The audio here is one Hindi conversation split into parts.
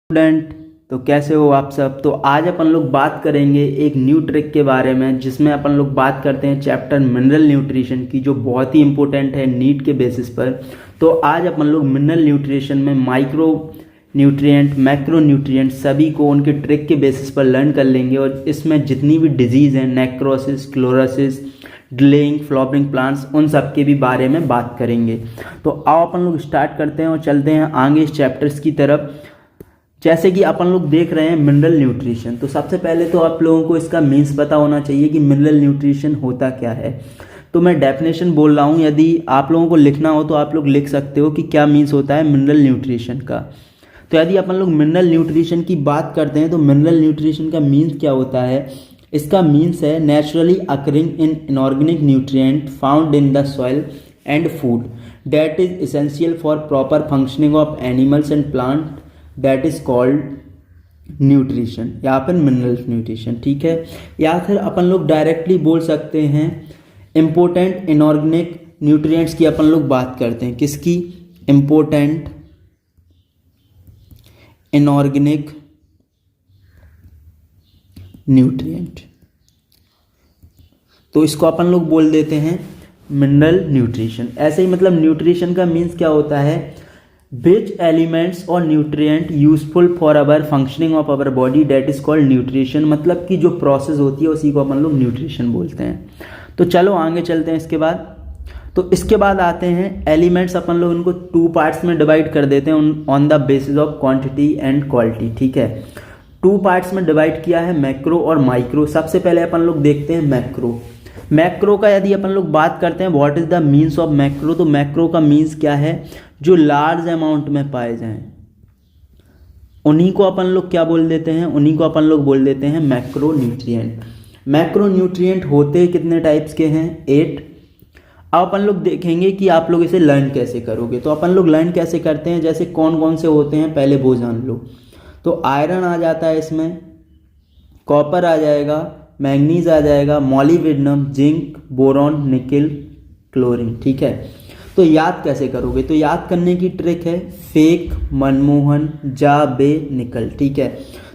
स्टूडेंट, तो कैसे हो आप सब। तो आज अपन लोग बात करेंगे एक न्यू ट्रिक के बारे में, जिसमें अपन लोग बात करते हैं चैप्टर मिनरल न्यूट्रिशन की, जो बहुत ही इंपॉर्टेंट है नीट के बेसिस पर। तो आज अपन लोग मिनरल न्यूट्रिशन में माइक्रो न्यूट्रिएंट, मैक्रो न्यूट्रिएंट सभी को उनके ट्रिक के बेसिस पर लर्न कर लेंगे। और इसमें जितनी भी डिजीज़ हैं, necrosis, chlorosis, delaying, flowering plants, उन सब के भी बारे में बात करेंगे। तो आओ अपन लोग स्टार्ट करते हैं और चलते हैं आगे इस चैप्टर्स की तरफ। जैसे कि अपन लोग देख रहे हैं मिनरल न्यूट्रिशन, तो सबसे पहले तो आप लोगों को इसका मीन्स पता होना चाहिए कि मिनरल न्यूट्रिशन होता क्या है। तो मैं डेफिनेशन बोल रहा हूँ, यदि आप लोगों को लिखना हो तो आप लोग लिख सकते हो कि क्या मीन्स होता है मिनरल न्यूट्रिशन का। तो यदि अपन लोग मिनरल न्यूट्रिशन की बात करते हैं तो मिनरल न्यूट्रिशन का मीन्स क्या होता है। इसका मीन्स है naturally occurring in inorganic nutrient found in the soil and food that is essential for proper functioning of animals and plant, that is called nutrition या फिर मिनरल न्यूट्रिशन। ठीक है, या फिर अपन लोग डायरेक्टली बोल सकते हैं इम्पोर्टेंट इनऑर्गेनिक न्यूट्रिएंट्स की अपन लोग बात करते हैं। किसकी? Important inorganic nutrient. तो इसको अपन लोग बोल देते हैं मिनरल न्यूट्रिशन। ऐसे ही मतलब न्यूट्रिशन का मीन्स क्या होता है, which elements और nutrient useful for our functioning of our body, that is called nutrition. मतलब कि जो प्रोसेस होती है उसी को अपन लोग न्यूट्रिशन बोलते हैं। तो चलो आगे चलते हैं। इसके बाद आते हैं एलिमेंट्स। अपन लोग इनको टू पार्ट्स में डिवाइड कर देते हैं on the basis of quantity and quality. ठीक है, टू पार्ट्स में डिवाइड किया है, मैक्रो और माइक्रो। सबसे पहले अपन लोग देखते हैं मैक्रो। मैक्रो का यदि अपन लोग बात करते हैं what is the means of macro, तो मैक्रो का मीन्स क्या है, जो लार्ज अमाउंट में पाए जाएं उन्हीं को अपन लोग क्या बोल देते हैं, उन्हीं को अपन लोग बोल देते हैं मैक्रो न्यूट्रिएंट। मैक्रो न्यूट्रिएंट होते कितने टाइप्स के हैं? 8। अब अपन लोग देखेंगे कि आप लोग इसे लर्न कैसे करोगे। तो अपन लोग लर्न कैसे करते हैं, जैसे कौन कौन से होते हैं पहले वो जान लो। तो आयरन आ जाता है इसमें, कॉपर आ जाएगा, मैंगनीज आ जाएगा, molybdenum, zinc, boron, nickel, chlorine. ठीक है, तो याद कैसे करोगे? तो याद करने की ट्रिक है फेक, मनमोहन, जा, बे, निकल। ठीक है,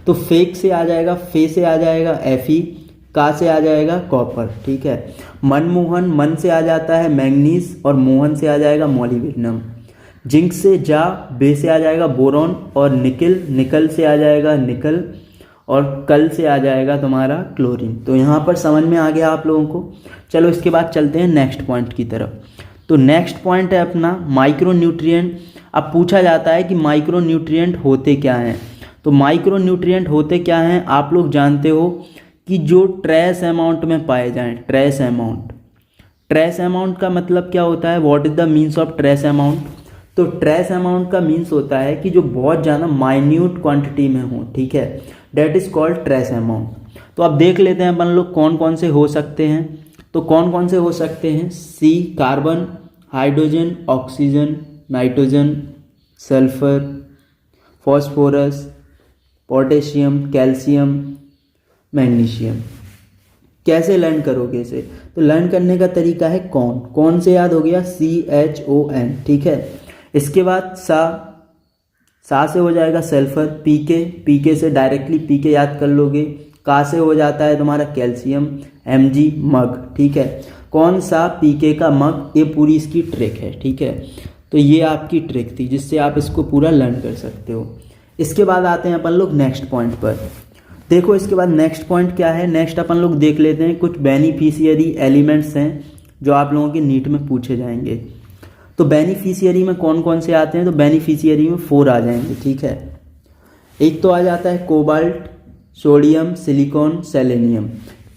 तो फेक से आ जाएगा, फे से आ जाएगा एफी, का से आ जाएगा कॉपर। ठीक है, मनमोहन, मन से आ जाता है मैंगनीज और मोहन से आ जाएगा मॉलिब्डेनम। जिंक से जा, बे से आ जाएगा बोरॉन और निकल से आ जाएगा निकल और कल से आ जाएगा तुम्हारा क्लोरीन। तो यहाँ पर समझ में आ गया आप लोगों को। चलो इसके बाद चलते हैं नेक्स्ट पॉइंट की तरफ। तो नेक्स्ट पॉइंट है अपना माइक्रो न्यूट्रिएंट। अब पूछा जाता है कि माइक्रो न्यूट्रिएंट होते क्या हैं। तो माइक्रो न्यूट्रिएंट होते क्या हैं, आप लोग जानते हो कि जो ट्रेस अमाउंट में पाए जाएं। ट्रेस अमाउंट का मतलब क्या होता है, what is the means of trace amount. तो ट्रेस अमाउंट का मीन्स होता है कि जो बहुत ज़्यादा माइन्यूट क्वांटिटी में हो। ठीक है, that is called trace amount. तो अब देख लेते हैं अपन लोग कौन कौन से हो सकते हैं। तो कौन कौन से हो सकते हैं? C carbon, hydrogen, oxygen, nitrogen, sulphur, phosphorus, potassium, calcium, magnesium. कैसे लर्न करोगे इसे? तो लर्न करने का तरीका है कौन से याद हो गया, CHON। ठीक है, इसके बाद सा से हो जाएगा सल्फर, पीके से डायरेक्टली पीके याद कर लोगे। का से हो जाता है तुम्हारा कैल्शियम, Mg, मग। ठीक है, कौन सा पीके का मग, ये पूरी इसकी ट्रिक है। ठीक है, तो ये आपकी ट्रिक थी जिससे आप इसको पूरा लर्न कर सकते हो। इसके बाद आते हैं अपन लोग नेक्स्ट पॉइंट पर। देखो इसके बाद नेक्स्ट पॉइंट क्या है, नेक्स्ट अपन लोग देख लेते हैं कुछ बेनिफिशियरी एलिमेंट्स हैं जो आप लोगों के नीट में पूछे जाएंगे। तो बेनिफिशियरी में कौन कौन से आते हैं? तो बेनिफिशियरी में 4 आ जाएंगे। ठीक है, एक तो आ जाता है कोबाल्ट, सोडियम, सिलिकॉन, सेलेनियम।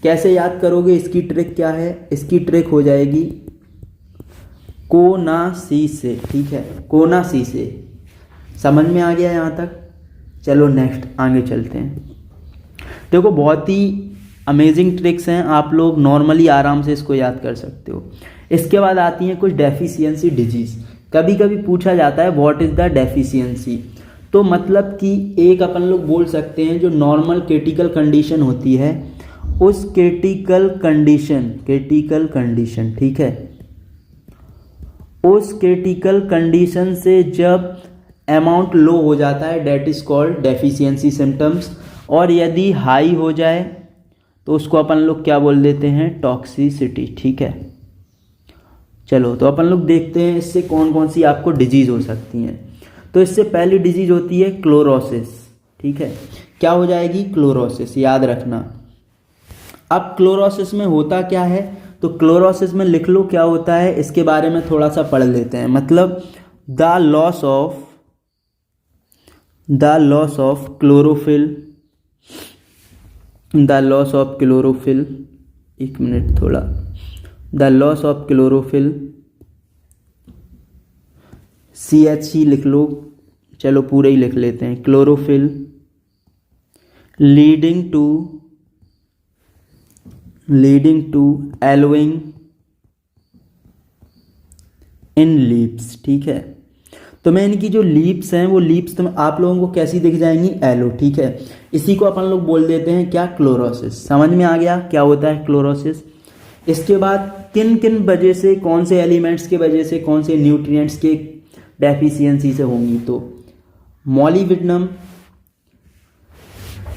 कैसे याद करोगे? इसकी ट्रिक क्या है? इसकी ट्रिक हो जाएगी कोना सी से। ठीक है, कोना सी से। समझ में आ गया यहाँ तक? चलो नेक्स्ट आगे चलते हैं। देखो बहुत ही अमेजिंग ट्रिक्स हैं, आप लोग नॉर्मली आराम से इसको याद कर सकते हो। इसके बाद आती हैं कुछ डेफिशिएंसी डिजीज। कभी कभी पूछा जाता है व्हाट इज द डेफिशिएंसी। तो मतलब कि एक अपन लोग बोल सकते हैं जो नॉर्मल क्रिटिकल कंडीशन होती है, उस क्रिटिकल कंडीशन। ठीक है, उस क्रिटिकल कंडीशन से जब अमाउंट लो हो जाता है that is called deficiency symptoms, और यदि हाई हो जाए तो उसको अपन लोग क्या बोल देते हैं, टॉक्सिसिटी। ठीक है, चलो तो अपन लोग देखते हैं इससे कौन कौन सी आपको डिजीज़ हो सकती हैं। तो इससे पहली डिजीज़ होती है क्लोरोसिस। ठीक है, क्या हो जाएगी, क्लोरोसिस, याद रखना। अब क्लोरोसिस में होता क्या है, तो क्लोरोसिस में लिख लो क्या होता है, इसके बारे में थोड़ा सा पढ़ लेते हैं। मतलब the loss of chlorophyll, the loss of chlorophyll, एक मिनट थोड़ा, the loss of chlorophyll, CHC लिख लो, चलो पूरे ही लिख लेते हैं, chlorophyll, leading to yellowing in leaves. ठीक है, तो मैं इनकी जो लीव्स हैं वो लीव्स तो आप लोगों को कैसी दिख जाएंगी, एलो। ठीक है, इसी को अपन लोग बोल देते हैं क्या, क्लोरोसिस। समझ में आ गया क्या होता है क्लोरोसिस। इसके बाद किन किन वजह से, कौन से एलिमेंट्स के वजह से, कौन से न्यूट्रिएंट्स के डेफिशिएंसी से होंगी, तो molybdenum,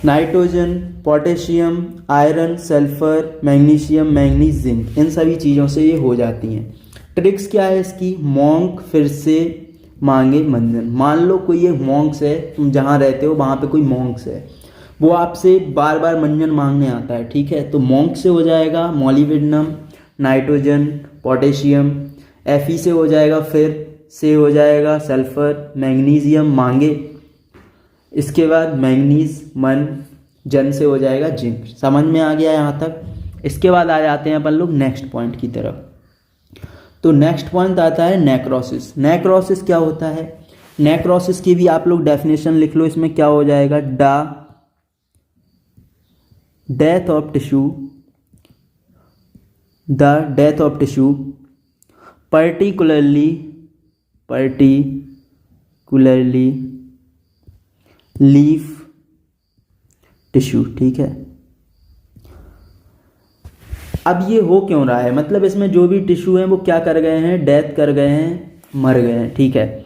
nitrogen, potassium, iron, sulphur, magnesium, manganese, zinc, इन सभी चीज़ों से ये हो जाती हैं। ट्रिक्स क्या है इसकी, मॉन्क फिर से मांगे मंजन। मान लो कोई एक मॉन्क्स है, तुम जहाँ रहते हो वहाँ पे कोई मॉन्क्स है, वो आपसे बार बार मंजन मांगने आता है। ठीक है, तो मॉन्क से हो जाएगा मॉलिब्डेनम, नाइट्रोजन, पोटेशियम, Fe से हो जाएगा, फिर से हो जाएगा सल्फर, मैग्नीशियम मांगे, इसके बाद मैंगनीज, मन, जन से हो जाएगा जिंक। समझ में आ गया यहाँ तक। इसके बाद आ जाते हैं अपन लोग नेक्स्ट पॉइंट की तरफ। तो नेक्स्ट पॉइंट आता है नेक्रोसिस। नेक्रोसिस क्या होता है, नेक्रोसिस की भी आप लोग डेफिनेशन लिख लो। इसमें क्या हो जाएगा, death of tissue, the death of tissue particularly leaf tissue. ठीक है, अब ये हो क्यों रहा है, मतलब इसमें जो भी टिश्यू हैं वो क्या कर गए हैं, डेथ कर गए हैं, मर गए हैं। ठीक है,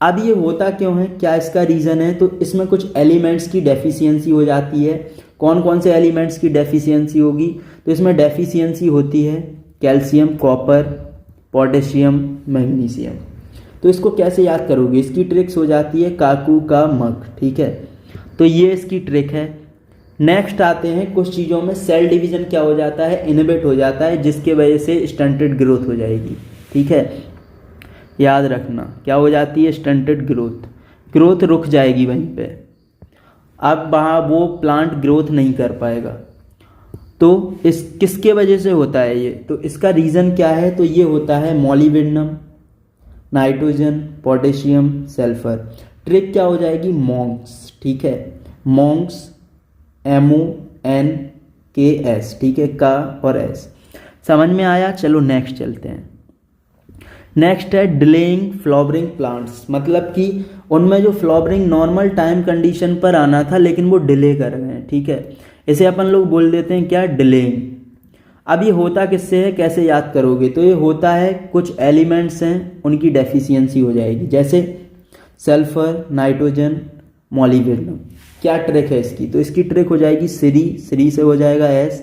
अब ये होता क्यों है, क्या इसका रीज़न है, तो इसमें कुछ एलिमेंट्स की डेफिशिएंसी हो जाती है। कौन कौन से एलिमेंट्स की डेफिशिएंसी होगी, तो इसमें डेफिशिएंसी होती है कैल्शियम, कॉपर, पोटेशियम, मैग्नीशियम। तो इसको कैसे याद करोगे, इसकी ट्रिक्स हो जाती है काकू का मग। ठीक है, तो ये इसकी ट्रिक है। नेक्स्ट आते हैं कुछ चीज़ों में सेल डिवीज़न क्या हो जाता है, इनहिबिट हो जाता है, जिसके वजह से स्टंटेड ग्रोथ हो जाएगी। ठीक है, याद रखना क्या हो जाती है, स्टंटेड ग्रोथ रुक जाएगी वहीं पे, अब वहाँ वो प्लांट ग्रोथ नहीं कर पाएगा। तो इस किसके वजह से होता है ये, तो इसका रीज़न क्या है, तो ये होता है molybdenum, nitrogen, potassium, sulphur. Trick क्या हो जाएगी, मॉन्क्स। ठीक है, मॉन्क्स, MONKS। ठीक है, का और S। समझ में आया। चलो नेक्स्ट चलते हैं। नेक्स्ट है डिलेइंग फ्लावरिंग प्लांट्स, मतलब कि उनमें जो फ्लावरिंग नॉर्मल टाइम कंडीशन पर आना था लेकिन वो डिले कर रहे हैं। ठीक है, इसे अपन लोग बोल देते हैं क्या, डिलेइंग। अब ये होता किससे है, कैसे याद करोगे, तो ये होता है कुछ एलिमेंट्स हैं उनकी डेफिशिएंसी हो जाएगी, जैसे सल्फर, नाइट्रोजन, मॉलिब्डेनम। क्या ट्रिक है इसकी, तो इसकी ट्रिक हो जाएगी श्री से हो जाएगा S,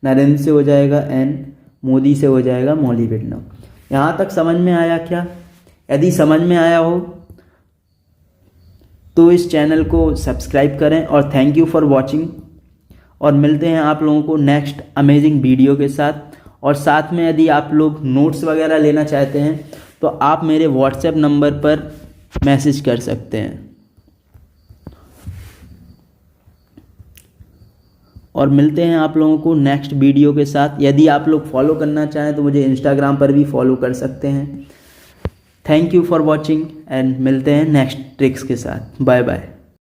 नरेंद्र से हो जाएगा N, मोदी से हो जाएगा मॉलिब्डेनम। यहाँ तक समझ में आया क्या? यदि समझ में आया हो तो इस चैनल को सब्सक्राइब करें और थैंक यू फॉर वॉचिंग, और मिलते हैं आप लोगों को नेक्स्ट अमेजिंग वीडियो के साथ। और साथ में यदि आप लोग नोट्स वगैरह लेना चाहते हैं तो आप मेरे व्हाट्सएप नंबर पर मैसेज कर सकते हैं। और मिलते हैं आप लोगों को नेक्स्ट वीडियो के साथ। यदि आप लोग फॉलो करना चाहें तो मुझे इंस्टाग्राम पर भी फॉलो कर सकते हैं। Thank you for watching and मिलते हैं नेक्स्ट ट्रिक्स के साथ। Bye bye.